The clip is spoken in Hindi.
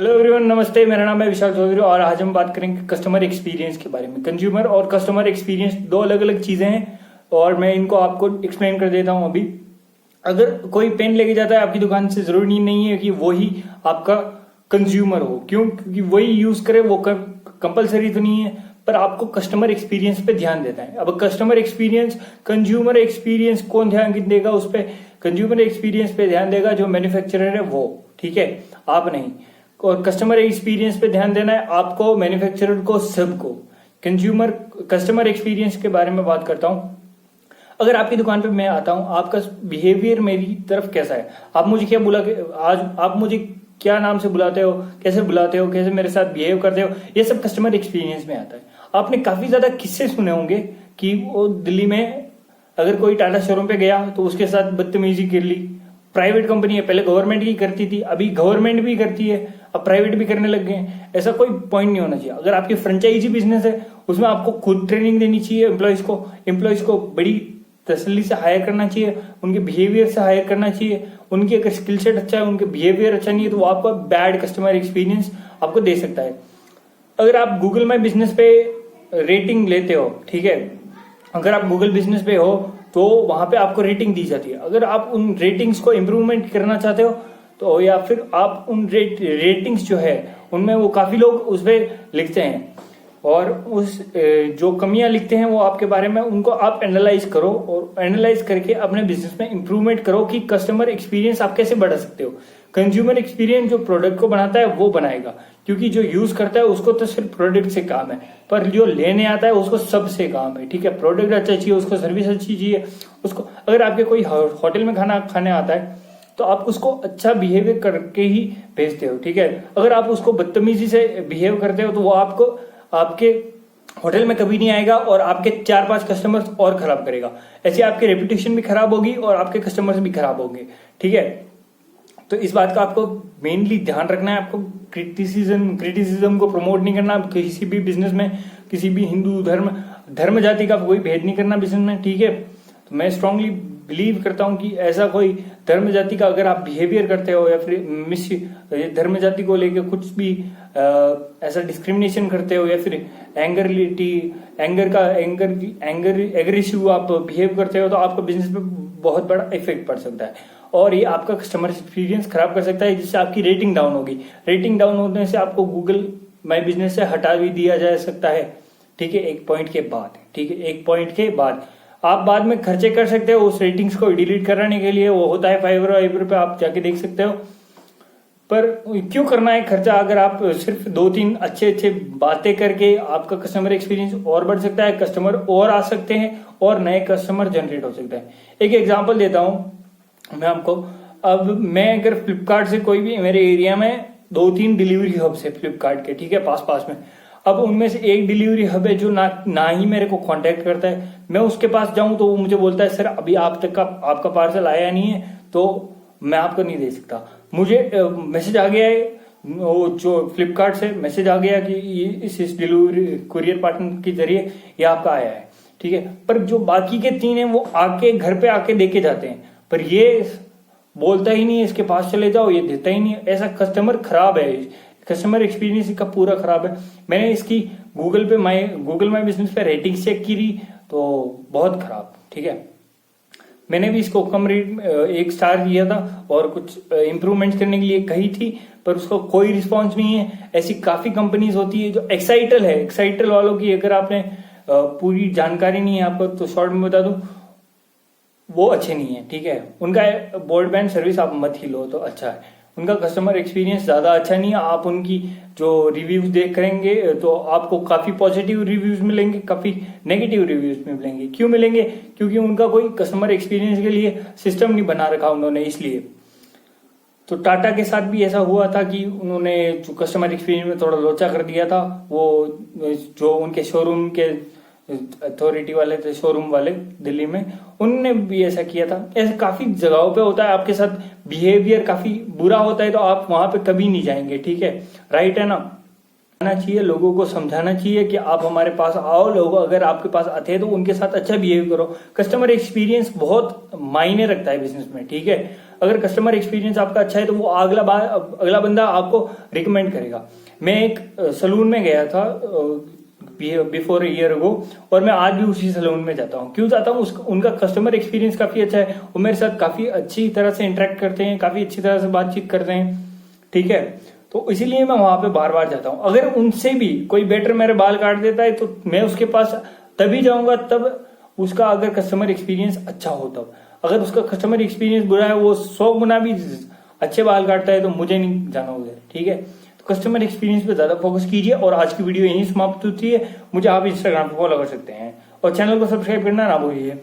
हेलो एवरीवन, नमस्ते। मेरा नाम है विशाल चौधरी और आज हम बात करेंगे कस्टमर एक्सपीरियंस के बारे में। कंज्यूमर और कस्टमर एक्सपीरियंस दो अलग अलग चीजें हैं और मैं इनको आपको एक्सप्लेन कर देता हूं। अभी अगर कोई पेन लेके जाता है आपकी दुकान से, जरूरी नहीं है कि वो ही आपका कंज्यूमर हो। क्यों? क्योंकि वही यूज करे, वो कंपलसरी तो नहीं है, पर आपको कस्टमर एक्सपीरियंस पे ध्यान देता है। अब कस्टमर एक्सपीरियंस, कंज्यूमर एक्सपीरियंस कौन ध्यान देगा उस पे? कंज्यूमर एक्सपीरियंस पे ध्यान देगा जो मैन्युफैक्चरर है वो, ठीक है, आप नहीं। और कस्टमर एक्सपीरियंस पे ध्यान देना है आपको, मैन्युफैक्चरर को, सबको। कस्टमर एक्सपीरियंस के बारे में बात करता हूं। अगर आपकी दुकान पे मैं आता हूं, आपका बिहेवियर मेरी तरफ कैसा है, आप मुझे क्या आज आप मुझे क्या नाम से बुलाते हो, कैसे बुलाते हो, कैसे मेरे साथ बिहेव करते हो, ये सब कस्टमर एक्सपीरियंस में आता है। आपने काफी ज्यादा किस्से सुने होंगे कि वो दिल्ली में अगर कोई टाटा शोरूम पे गया तो उसके साथ बदतमीजी कर ली। प्राइवेट कंपनी है, पहले गवर्नमेंट की करती थी, अभी गवर्नमेंट भी करती है, अब प्राइवेट भी करने लग गए हैं। ऐसा कोई पॉइंट नहीं होना चाहिए। अगर आपकी फ्रेंचाइजी बिजनेस है उसमें आपको खुद ट्रेनिंग देनी चाहिए एम्प्लॉयज को बड़ी तसल्ली से हायर करना चाहिए, उनके बिहेवियर से हायर करना चाहिए। उनकी अगर स्किल सेट अच्छा है, उनके बिहेवियर अच्छा नहीं है, तो वो आपको बैड कस्टमर एक्सपीरियंस आपको दे सकता है। अगर आप गूगल माई बिजनेस पे रेटिंग लेते हो, ठीक है, अगर आप गूगल बिजनेस पे हो तो वहां पे आपको रेटिंग दी जाती है। अगर आप उन रेटिंग्स को इम्प्रूवमेंट करना चाहते हो तो, या फिर आप उन रेटिंग्स जो है उनमें, वो काफी लोग उस पर लिखते हैं और उस जो कमियां लिखते हैं वो आपके बारे में, उनको आप एनालाइज करो और एनालाइज करके अपने बिजनेस में इंप्रूवमेंट करो कि कस्टमर एक्सपीरियंस आप कैसे बढ़ा सकते हो। कंज्यूमर एक्सपीरियंस जो प्रोडक्ट को बनाता है वो बनाएगा, क्योंकि जो यूज करता है उसको तो सिर्फ प्रोडक्ट से काम है, पर जो लेने आता है उसको सबसे काम है, ठीक है। प्रोडक्ट अच्छा चाहिए उसको, सर्विस अच्छी चाहिए उसको। अगर आपके कोई होटल में खाना खाने आता है तो आप उसको अच्छा बिहेवियर करके ही भेजते हो, ठीक है। अगर आप उसको बदतमीजी से बिहेव करते हो तो वो आपके होटल में कभी नहीं आएगा और आपके 4-5 कस्टमर्स और खराब करेगा। ऐसे आपकी रेपुटेशन भी खराब होगी और आपके कस्टमर्स भी खराब होंगे, ठीक है। तो इस बात का आपको मेनली ध्यान रखना है। आपको क्रिटिसिज्म को प्रमोट नहीं करना किसी भी बिजनेस में, किसी भी हिंदू धर्म जाति का कोई भेद नहीं करना बिजनेस में, ठीक है। तो मैं स्ट्रांगली बिलीव करता हूं कि ऐसा कोई धर्म जाति का अगर आप बिहेवियर करते हो या फिर धर्म जाति को लेकर कुछ भी ऐसा डिस्क्रिमिनेशन करते हो या फिर एग्रेसिव आप बिहेव करते हो तो आपका बिजनेस पे बहुत बड़ा इफेक्ट पड़ सकता है और ये आपका कस्टमर एक्सपीरियंस खराब कर सकता है, जिससे आपकी रेटिंग डाउन होगी। रेटिंग डाउन होने से आपको गूगल माई बिजनेस से हटा भी दिया जा सकता है, ठीक है, एक पॉइंट के बाद, ठीक है। एक पॉइंट के बाद आप बाद में खर्चे कर सकते हो उस रेटिंग्स को डिलीट कराने के लिए, वो होता है फाइवर पे, आप जाके देख सकते हो। पर क्यों करना है खर्चा? अगर आप सिर्फ 2-3 अच्छे बातें करके आपका कस्टमर एक्सपीरियंस और बढ़ सकता है, कस्टमर और आ सकते हैं और नए कस्टमर जनरेट हो सकता है। एक एग्जांपल देता हूं मैं आपको। अब मैं अगर फ्लिपकार्ट से कोई भी, मेरे एरिया में 2-3 डिलीवरी हब्स है फ्लिपकार्ट के, ठीक है, पास में। अब उनमें से एक डिलीवरी हब है जो ना ही मेरे को कांटेक्ट करता है। मैं उसके पास जाऊं तो वो मुझे बोलता है सर अभी आपका पार्सल आया नहीं है तो मैं आपको नहीं दे सकता। मुझे मैसेज आ गया है, वो जो फ्लिपकार्ट से मैसेज आ गया कि इस डिलीवरी कुरियर पार्टनर के जरिए ये आपका आया है, ठीक है। पर जो बाकी के 3 हैं वो आके घर पे आके देके जाते हैं, पर ये बोलता ही नहीं है इसके पास चले जाओ, ये देता ही नहीं है। ऐसा कस्टमर खराब है, कस्टमर एक्सपीरियंस इसका पूरा खराब है। मैंने इसकी गूगल माई बिजनेस पे रेटिंग चेक की तो बहुत खराब, ठीक है। मैंने भी इसको कम रेट 1 स्टार दिया था और कुछ इंप्रूवमेंट करने के लिए कही थी, पर उसका कोई रिस्पॉन्स नहीं है। ऐसी काफी कंपनीज होती है जो एक्साइटल वालों की अगर आपने पूरी जानकारी नहीं है आपको तो शॉर्ट में बता दूं, वो अच्छे नहीं है, ठीक है। उनका ब्रॉडबैंड सर्विस आप मत ही लो तो अच्छा है। उनका कस्टमर एक्सपीरियंस ज्यादा अच्छा नहीं है। आप उनकी जो रिव्यूज देख करेंगे तो आपको काफी पॉजिटिव रिव्यूज मिलेंगे, काफी नेगेटिव रिव्यूज मिलेंगे। क्यों मिलेंगे? क्योंकि उनका कोई कस्टमर एक्सपीरियंस के लिए सिस्टम नहीं बना रखा उन्होंने, इसलिए। तो टाटा के साथ भी ऐसा हुआ था कि उन्होंने जो कस्टमर एक्सपीरियंस में थोड़ा लोचा कर दिया था। वो जो उनके शोरूम के अथॉरिटी वाले थे, शोरूम वाले दिल्ली में, उनने भी ऐसा किया था। ऐसे काफी जगहों पे होता है, आपके साथ बिहेवियर काफी बुरा होता है तो आप वहां पे कभी नहीं जाएंगे, ठीक है, राइट है ना। आना चाहिए, लोगों को समझाना चाहिए कि आप हमारे पास आओ। लोग अगर आपके पास आते हैं तो उनके साथ अच्छा बिहेव करो। कस्टमर एक्सपीरियंस बहुत मायने रखता है बिजनेस में, ठीक है। अगर कस्टमर एक्सपीरियंस आपका अच्छा है तो वो अगला बंदा आपको रिकमेंड करेगा। मैं एक सलून में गया था बिफोर ईयर अगो, और मैं आज भी उसी सलून में जाता हूँ। क्यों जाता हूँ? उनका कस्टमर एक्सपीरियंस काफी अच्छा है, वो मेरे साथ काफी अच्छी तरह से इंटरेक्ट करते हैं, काफी अच्छी तरह से बातचीत करते हैं, ठीक है। तो इसीलिए मैं वहां पे बार बार जाता हूँ। अगर उनसे भी कोई बेटर मेरे बाल काट देता है तो मैं उसके पास तभी जाऊंगा तब उसका अगर कस्टमर एक्सपीरियंस अच्छा हो तब। अगर उसका कस्टमर एक्सपीरियंस बुरा है, वो 100 गुना भी अच्छे बाल काटता है, तो मुझे नहीं जाना उधर, ठीक है। तो कस्टमर एक्सपीरियंस पे ज्यादा फोकस कीजिए। और आज की वीडियो यहीं समाप्त होती है। मुझे आप इंस्टाग्राम पे फॉलो कर सकते हैं और चैनल को सब्सक्राइब करना ना भूलिए।